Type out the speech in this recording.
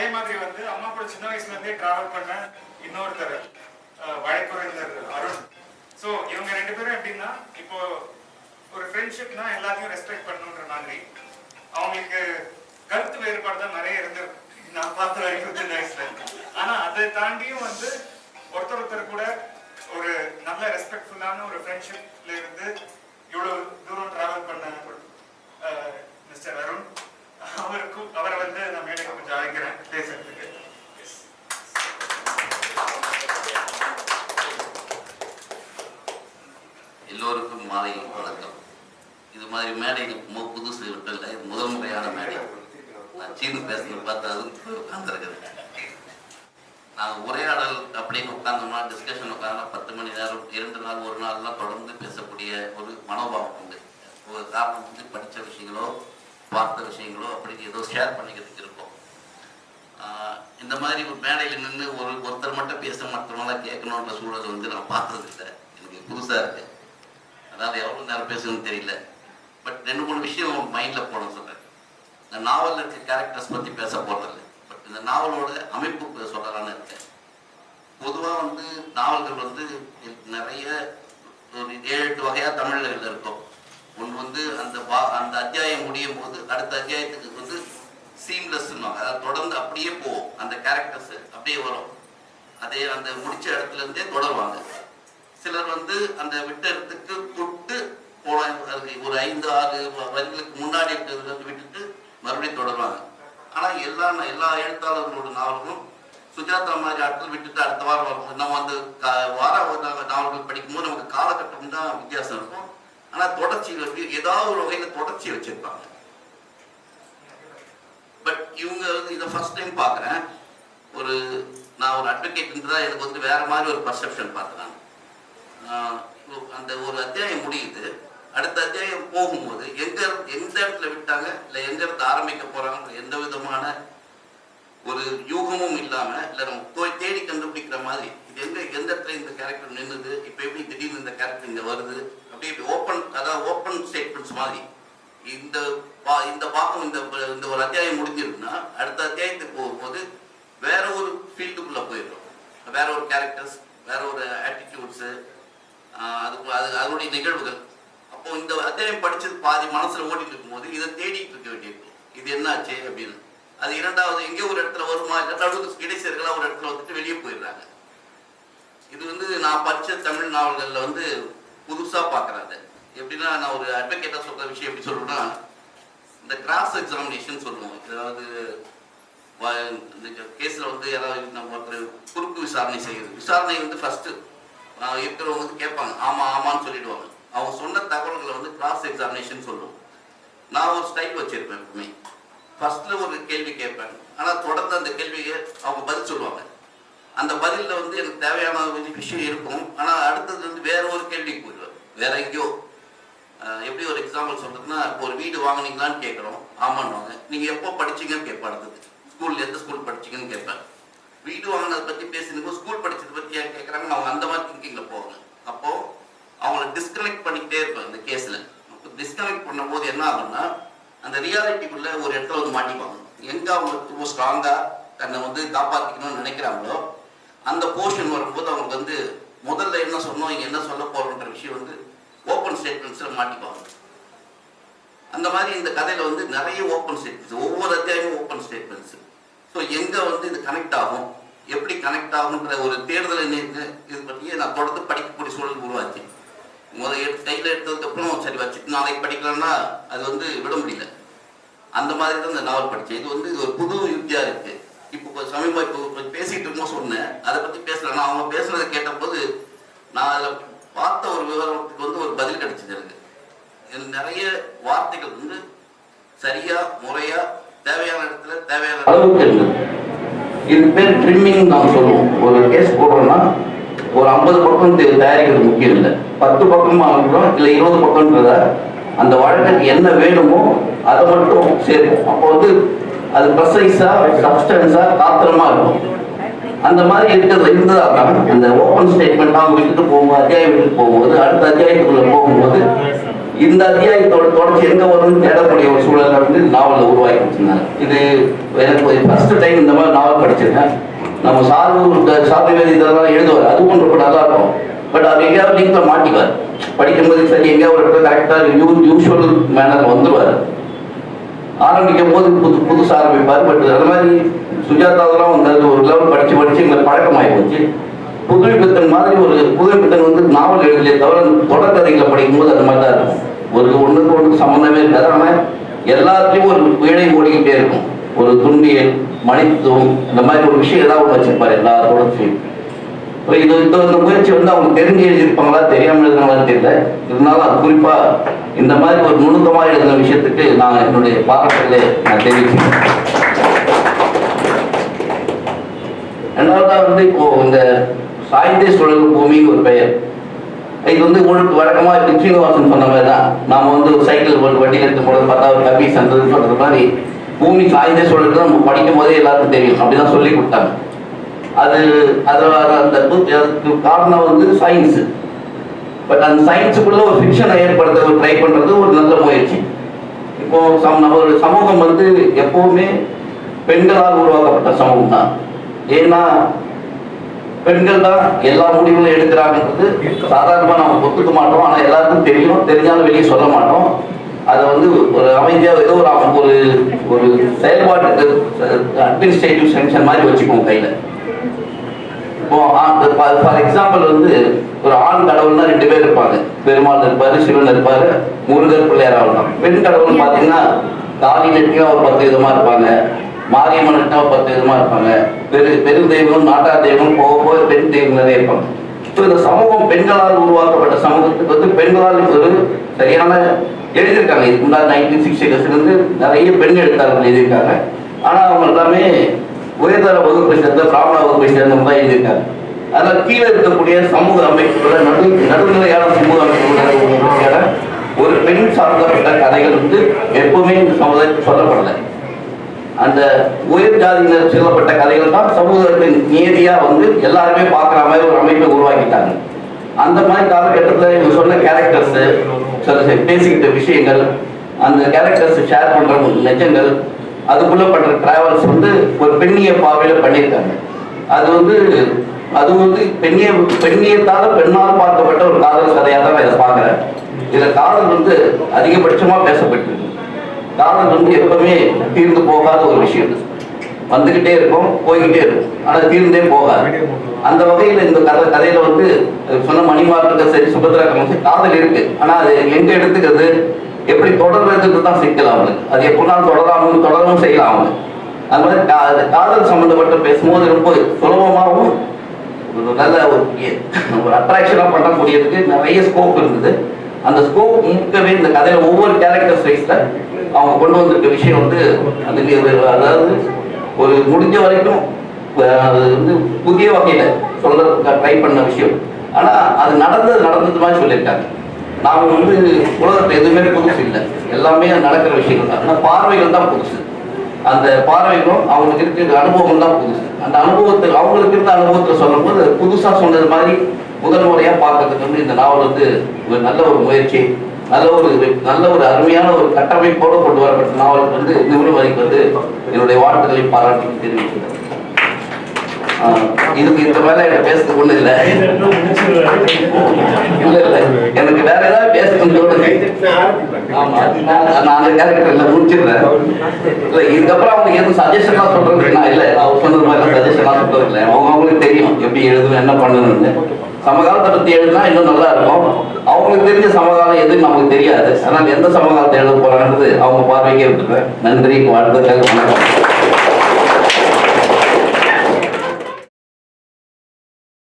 அதே மாதிரி வந்து அம்மா கூட சின்ன வயசுல இருந்தே டிராவல் பண்ண இன்னொருத்தர் வழக்குரைஞர் அருண். ஸோ இவங்க ரெண்டு பேரும் எப்படின்னா, இப்போ ஒரு ஃப்ரெண்ட்ஷிப்னா எல்லாத்தையும் ரெஸ்பெக்ட் பண்ணணுன்ற மாதிரி அவங்களுக்கு கருத்து வேறுபாடு தான் நிறைய இருந்திருக்கு நான் பார்த்த வரைக்கும் சின்ன வயசுல. ஆனா அதை தாண்டியும் வந்து ஒருத்தர் கூட ஒரு நல்ல ரெஸ்பெக்ட்ஃபுல்லான ஒரு ஃப்ரெண்ட்ஷிப்ல இருந்து இவ்வளவு தூரம் டிராவல் பண்ண மிஸ்டர் அருண், அவரை வந்து நான் மேடைக்கு கொஞ்சம் அழைக்கிறேன் பேசுறதுக்கு. எல்லோருக்கும் மாலை வணக்கம். இது மாதிரி மேடை புதுசு விட்டல, இது முதல் முறையான மேடை. நான் சீனு பேசுறது பார்த்தா உட்கார்ந்துருக்குது. நாங்கள் உரையாடல் அப்படின்னு உட்கார்ந்தோம்னா, டிஸ்கஷன் உட்காந்தோம்னா 10 மணி நேரம் 2 நாள் 1 நாள்லாம் தொடர்ந்து பேசக்கூடிய ஒரு மனோபாவம் உண்டு. ஒரு காரணம் வந்து படித்த விஷயங்களோ பார்த்த விஷயங்களோ அப்படின்னு ஏதோ ஷேர் பண்ணிக்கிறதுக்கு இருக்கும். இந்த மாதிரி ஒரு மேடையில் நின்று ஒருத்தர் மட்டும் பேச மற்றவங்களாம் கேட்கணுன்ற சூழல் வந்து நான் பார்த்தது இல்லை. எனக்கு புதுசாக இருக்கு. அதாவது எவ்வளோ நேரம் பேசணும்னு தெரியல. பட் 2-3 விஷயம் மைண்டில் போட சொல்கிறேன். இந்த நாவலில் இருக்க கேரக்டர்ஸ் பற்றி பேச போடுறது. பட் இந்த நாவலோட அமைப்பு சொல்லலான்னு இருக்கேன். பொதுவாக வந்து நாவல்கள் வந்து நிறைய ஒரு 7-8 வகையாக தமிழில் இருக்கும். ஒன்று வந்து அந்த அத்தியாயம் முடியும் போது அடுத்த அத்தியாயத்துக்கு வந்து சீம்லெஸ்ன்னுவாங்க. அதாவது தொடர்ந்து அப்படியே போகும். அந்த கேரக்டர்ஸ் அப்படியே வரும். அதே அந்த முடிச்ச இடத்துல இருந்தே தொடருவாங்க. சிலர் வந்து அந்த விட்ட இடத்துக்கு தொட்டு போன ஒரு 5-6 வரிகளுக்கு முன்னாடி இருக்கிறதுல விட்டுட்டு மறுபடியும் தொடருவாங்க. ஆனால் எல்லா எழுத்தாளர்களோட நாவல்களும் சுஜாதா மாதிரி ஆட்கள் விட்டுட்டு அடுத்த வாரம் வரும். நம்ம அந்த வார நாவல்கள் படிக்கும்போது நமக்கு காலகட்டம் தான் வித்தியாசம் இருக்கும். ஆனால் தொடர்ச்சி வந்து ஏதாவது ஒரு வகையில் தொடர்ச்சி வச்சிருப்பாங்க. பட் இவங்க வந்து இதை ஃபர்ஸ்ட் டைம் பார்க்குறேன். நான் ஒரு அட்வொகேட் தான் எனக்கு வந்து வேற மாதிரி ஒரு பர்செப்ஷன் பார்த்தேன். அந்த ஒரு அத்தியாயம் முடியுது, அடுத்த அத்தியாயம் போகும்போது எந்த இடத்துல விட்டாங்க இல்லை எங்க இடத்துல ஆரம்பிக்க போறாங்க எந்த விதமான ஒரு யூகமும் இல்லாம இல்லை நம்ம போய் தேடி கண்டுபிடிக்கிற மாதிரி இது எந்த இடத்துல இந்த கேரக்டர் நின்றுது, இப்போ எப்படி திடீர்னு இந்த கேரக்டர் இங்க வருது, அப்படியே ஓப்பன் ஸ்டேட்மெண்ட்ஸ் மாதிரி இந்த பாகம் இந்த ஒரு அத்தியாயம் முடிஞ்சிருக்குன்னா அடுத்த அத்தியாயத்துக்கு போகும்போது வேற ஒரு ஃபீல்டுக்குள்ள போயிடும். வேற ஒரு கேரக்டர்ஸ், வேற ஒரு ஆட்டிடியூட்ஸு, அதனுடைய நிகழ்வுகள். அப்போ இந்த அத்தியாயம் படிச்சது பாதி மனசுல ஓடிட்டு இருக்கும்போது இதை தேடிட்டு இருக்க வேண்டியிருக்கு. இது என்னாச்சு அப்படின்னு. அது இரண்டாவது எங்கேயோ ஒரு இடத்துல வருமா, நடுவுக்கு இடைச்சர்களா ஒரு இடத்துல வந்துட்டு வெளியே போயிடுறாங்க. இது வந்து நான் படிச்ச தமிழ் நாவல்கள்ல வந்து புதுசா பாக்குறாங்க. எப்படின்னா, நான் ஒரு அட்வொகேட்டா சொல்ற விஷயம் எப்படி சொல்றேன்னா, இந்த கிராஸ் எக்ஸாமினேஷன் சொல்லுவோம். அதாவது இந்த கேஸ்ல வந்து யாராவது நம்ம ஒருத்தர் குறுக்கு விசாரணை செய்யுது. விசாரணை வந்து ஃபர்ஸ்ட் இருக்கிறவங்க வந்து கேட்பாங்க, ஆமான்னு சொல்லிடுவாங்க. அவங்க சொன்ன தகவல்களை வந்து கிராஸ் எக்ஸாமினேஷன் சொல்லுவோம். நான் ஒரு ஸ்டைல் வச்சிருப்பேன். எப்பவுமே ஃபர்ஸ்ட்ல ஒரு கேள்வி கேட்பேன், ஆனால் தொடர்ந்து அந்த கேள்வியை அவங்க பதில் சொல்லுவாங்க. அந்த பதிலில் வந்து எனக்கு தேவையான விஷயம் இருக்கும், ஆனால் அடுத்தது வந்து வேற ஒரு கேள்விக்கு போயிடுவார், வேற எங்கேயோ. எப்படி ஒரு எக்ஸாம்பிள் சொல்றதுன்னா, ஒரு வீடு வாங்கினீங்களான்னு கேட்குறோம், ஆமான்னுவாங்க. நீங்கள் எப்போ படிச்சீங்கன்னு கேட்பேன். அடுத்தது எந்த ஸ்கூல் படிச்சீங்கன்னு கேட்பேன். வீடு வாங்கினதை பற்றி பேசினப்போ ஸ்கூல் படிச்சதை பற்றி ஏன் கேட்குறாங்கன்னு அவங்க அந்த மாதிரி திங்கிங்கில் போவாங்க. அப்போது அவங்கள டிஸ்கனெக்ட் பண்ணிக்கிட்டே இருப்பாங்க இந்த கேஸில். டிஸ்கனெக்ட் பண்ணும்போது என்ன ஆகும்னா, அந்த ரியாலிட்டிக்குள்ள ஒரு இடத்துல வந்து மாட்டிப்பாங்க. எங்கே அவங்க ரொம்ப ஸ்ட்ராங்காக தன்னை வந்து காப்பாற்றிக்கணும்னு நினைக்கிறாங்களோ அந்த போர்ஷன் வரும்போது அவங்க வந்து முதல்ல என்ன சொன்னோம், இங்கே என்ன சொல்ல போகிறோன்ற விஷயம் வந்து ஓப்பன் ஸ்டேட்மெண்ட்ஸில் மாட்டிப்பாங்க. அந்த மாதிரி இந்த கதையில் வந்து நிறைய ஓப்பன் ஸ்டேட்மெண்ட்ஸ், ஒவ்வொரு அத்தியாயமும் ஓப்பன் ஸ்டேட்மெண்ட்ஸ். ஸோ எங்கே வந்து இது கனெக்ட் ஆகும், எப்படி கனெக்ட் ஆகுன்ற ஒரு தேடுதலை இது பற்றியே நான் தொடர்ந்து படிக்கக்கூடிய சூழல் உருவாச்சு. கையில் எடுத்ததுக்கப்புறம் சரி வச்சுட்டு நாளைக்கு படிக்கலாம்னா அது வந்து விட முடியல. அந்த மாதிரி தான் இந்த நாவல் படித்தேன். இது வந்து ஒரு புது யுக்தியாக இருக்குது. இப்போ சமீபம் இப்போ பேசிகிட்டு இருக்கும்போது சொன்னேன், அதை பற்றி பேசலைன்னா அவங்க பேசுனதை கேட்டபோது நான் அதில் பார்த்த ஒரு விவரத்துக்கு வந்து ஒரு பதில் கிடைச்சிது. எனக்கு நிறைய வார்த்தைகள் வந்து சரியா முறையா தேவையான இடத்துல தேவையான அளவுக்கு இருந்தது. இது பேர் ட்ரிம்மிங் நான் சொல்லுவோம். ஒரு கேஸ் போடுறோம்னா ஒரு 50 பக்கம் தயாரிக்கிறது முக்கியம் இல்லை, 10 பக்கமாக ஆகணும் இல்லை 20 பக்கம்ன்றத அந்த வழக்குக்கு என்ன வேணுமோ அதை மட்டும் சேர்க்கும். அப்போ வந்து அது ப்ரெசைஸா சப்ஸ்டன்ஸா காத்திரமா இருக்கும். அந்த மாதிரி இருந்ததா அந்த ஓப்பன் ஸ்டேட்மெண்ட் அவங்க விட்டுட்டு போகும்போது அத்தியாயம் விட்டுட்டு போகும்போது அடுத்த அத்தியாயத்துக்குள்ள போகும்போது இந்த அத்தியாயத்தோட தொடர்ச்சி எங்க வரும்னு தேடக்கூடிய ஒரு சூழலை வந்து நாவலில் உருவாக்கி வச்சிருந்தாங்க. இது எனக்கு ஃபர்ஸ்ட் டைம் இந்த மாதிரி படிச்சிருக்கேன். நம்ம சார்பு இதெல்லாம் எழுதுவார், அதுவும் ரொம்ப நல்லா இருக்கும். பட் அவர் எங்கேயாவது லிங்க்ல மாட்டிக்குவார். படிக்கும்போது சரி எங்கேயாவது ஒரு இடத்துல கரெக்டாக யூஸ்வல் மேனர் வந்துடுவார். ஆரம்பிக்கும் போது புதுசாக ஆரம்பிப்பார். பட் அது மாதிரி சுஜாதாவெல்லாம் வந்து அது ஒரு லெவல் படித்து எங்களுக்கு பழக்கமாகி போச்சு. புதுமைப்பித்தன் மாதிரி ஒரு புதுமைப்பித்தன் வந்து நாவல் எழுதலையே தவிர தொடர்கதைகளை படிக்கும்போது அது மாதிரி தான் இருக்கும். ஒன்றுக்கு ஒன்று சம்மந்தமே இருக்காது. ஆனால் எல்லாத்துலேயும் ஒரு இழை ஓடிக்கிட்டே இருக்கும். ஒரு துன்பியல், மனிதத்துவம், இந்த மாதிரி ஒரு விஷயம் ஏதாவது ஒன்று வச்சிருப்பார் எல்லா தொடர்ச்சியும். இந்த முயற்சி வந்து அவங்க தெரிஞ்சு எழுதியிருப்பாங்களா தெரியாமல் எழுதுனாங்களான்னு தெரியல. இருந்தாலும் அது குறிப்பாக இந்த மாதிரி ஒரு நுணுக்கமாக எழுதின விஷயத்துக்கு நான் என்னுடைய பாராட்டுகளை நான் தெரிவிக்கிறேன். ரெண்டாவதாக வந்து இப்போ இந்த சாய்ந்தே சுழல் பூமின்னு ஒரு பெயர். இது வந்து உங்களுக்கு வழக்கமாக ஸ்ரீனிவாசன் சொன்ன மாதிரி தான். நாம் வந்து சைக்கிள் வண்டியில் எடுத்து போடுறது பார்த்தா ஒரு கபி சந்ததுன்னு சொல்றது மாதிரி பூமி சாய்ந்தே சுழல் நம்ம படிக்கும் போதே எல்லாருக்கும் தெரியும். அப்படிதான் சொல்லி கொடுத்தாங்க. அதுக்கு காரணம் வந்து சயின்ஸ். பட் அந்த சயின்ஸுக்குள்ள ஒரு ஃபிக்ஷனை ஏற்படுத்த ஒரு ட்ரை பண்றது ஒரு நல்ல முயற்சி. இப்போ நம்ம ஒரு சமூகம் வந்து எப்பவுமே பெண்களால் உருவாக்கப்பட்ட சமூகம் தான். ஏன்னா பெண்கள் தான் எல்லா முடிவுகளும் எடுக்கிறாங்கன்றது சாதாரணமாக நம்ம ஒத்துக்க மாட்டோம். ஆனால் எல்லாருக்கும் தெரியும், தெரிஞ்சாலும் வெளியே சொல்ல மாட்டோம். அதை வந்து ஒரு அமைதியாக ஏதோ ஒரு செயல்பாட்டுக்கு அட்மினிஸ்ட்ரேட்டிவ் சென்ஷன் மாதிரி வச்சுக்குவோம் கையில். இப்போ ஃபார் எக்ஸாம்பிள் வந்து ஒரு ஆண் கடவுள்னா 2 பேர் இருப்பாங்க. பெருமாள் இருப்பாரு, சிவன் இருப்பாரு, முருகர், பிள்ளையார் ஆகலாம். பெண் கடவுள் பார்த்தீங்கன்னா காளி நெட்டியா ஒரு 10 விதமா இருப்பாங்க, மாரியம்மன் நெட்டா 10 விதமா இருப்பாங்க, பெருந்தெய்வம், நாட்டார் தெய்வம், போக பெண் தெய்வம் நிறைய இருப்பாங்க. ஸோ இந்த சமூகம் பெண்களால் உருவாக்கப்பட்ட சமூகத்துக்கு வந்து பெண்களால் ஒரு சரியான எழுதியிருக்காங்க. இதுக்கு முன்னாடி 1960s நிறைய பெண் எழுத்தாளர்கள் எழுதியிருக்காங்க. ஆனால் அவங்க எல்லாமே உயர்தர வகுப்பை சேர்ந்த பிராமண வகுப்பை சேர்ந்தவங்க தான் எழுதியிருக்காங்க. அதில் கீழே இருக்கக்கூடிய சமூக அமைப்புகள நடுநிலையான சமூக அமைப்புகள ஒரு பெண் சார்ந்தப்பட்ட கதைகள் வந்து எப்பவுமே இந்த சமுதாயத்துக்கு சொல்லப்படலை. அந்த உயர் ஜாதியினர் சொல்லப்பட்ட கதைகள் தான் சமூகத்தின் நீதியா வந்து எல்லாருமே பார்க்குற மாதிரி ஒரு அமைப்பை உருவாக்கிட்டாங்க. அந்த மாதிரி காலகட்டத்தில் இவங்க சொன்ன கேரக்டர்ஸ், சில பேசிக்கிட்ட விஷயங்கள், அந்த கேரக்டர்ஸ் ஷேர் பண்ற நிஜங்கள், அதுக்குள்ள பண்ற டிராவல்ஸ் வந்து ஒரு பெண்ணிய பார்வையில பண்ணியிருக்காங்க. அது வந்து பெண்ணியத்தால பெண்ணால் பார்க்கப்பட்ட ஒரு காதல் கதையாக தான் நான் இதை பார்க்குறேன். இதில் காதல் வந்து அதிகபட்சமா பேசப்பட்டிருக்கு. காதல் வந்து எப்பவுமே தீர்ந்து போகாத ஒரு விஷயம். வந்துகிட்டே இருக்கும், போய்கிட்டே இருக்கும், ஆனால் தீர்ந்தே போகாது. அந்த வகையில் இந்த கதையில வந்து சொன்ன மணிமார்க்க சரி, சுபத்ரா காதல் இருக்கு. ஆனால் அது எங்க எடுத்துக்கிறது, எப்படி தொடர்றதுக்கு தான் சிக்கல் அவங்களுக்கு. அது எப்படினாலும் தொடரவும் செய்யலாம் அவங்க. அது மாதிரி காதல் சம்பந்தப்பட்ட பேசும்போது ரொம்ப சுலபமாகவும் நல்ல ஒரு அட்ராக்ஷனா பண்ணக்கூடியதுக்கு நிறைய ஸ்கோப் இருந்தது. அந்த ஸ்கோப் முழுக்கவே இந்த கதையில ஒவ்வொரு கேரக்டர் சைஸ்ல அவங்க கொண்டு வந்திருக்க விஷயம் வந்து அதாவது ஒரு முடிஞ்ச வரைக்கும் அது வந்து புதிய வகையில சொல்றதுக்கு ட்ரை பண்ண விஷயம். ஆனா அது நடந்தது மாதிரி சொல்லியிருக்காங்க. நாம வந்து உலகத்துல எதுவுமே புதுசு இல்லை, எல்லாமே நடக்கிற விஷயங்கள் தான். ஆனால் பார்வைகள் தான் புதுசு. அந்த பார்வைகளும் அவங்களுக்கு இருக்கிற அனுபவம் தான் புதுசு. அந்த அனுபவத்தை அவங்களுக்கு இருந்த அனுபவத்தை சொல்லும் போது புதுசா சொன்னது மாதிரி முதல் முறையா பார்க்கறதுக்கு வந்து இந்த நாவல் வந்து ஒரு நல்ல ஒரு முயற்சி, நல்ல ஒரு அருமையான ஒரு கட்டமைப்போடு கொண்டு வரப்பட்ட நாவலுக்கு வந்து நிபுணர் வரைக்கும் வந்து என்னுடைய வாழ்த்துக்களை பாராட்டி தெரிவிக்கிறேன். இதுக்கு இந்த மேல எனக்கு பேசுறது ஒண்ணு இல்லை. இல்ல எனக்கு வேற ஏதாவது பேசணும்னு தோணுது. ஆமா, நான் அந்த கேரக்டர்ல முடிச்சிடுறேன். இல்ல இதுக்கப்புறம் அவங்க எதுவும் சஜஷன்லாம் சொல்றது நான் இல்லை. அவங்க சொன்னது மாதிரி சஜஷன்லாம் சொல்றது இல்லை. அவங்களுக்கு தெரியும் எப்படி எழுதணும், என்ன பண்ணணும்னு. சமகாலத்தை பத்தி எழுதுனா இன்னும் நல்லா இருக்கும். அவங்களுக்கு தெரிஞ்ச சமகாலம் எதுவும் நமக்கு தெரியாது. ஆனால் எந்த சமகாலத்தை எழுத போறாங்கிறது அவங்க பார்வைக்கே விட்டுருவேன். நன்றி, வாழ்த்துக்கள், வணக்கம்.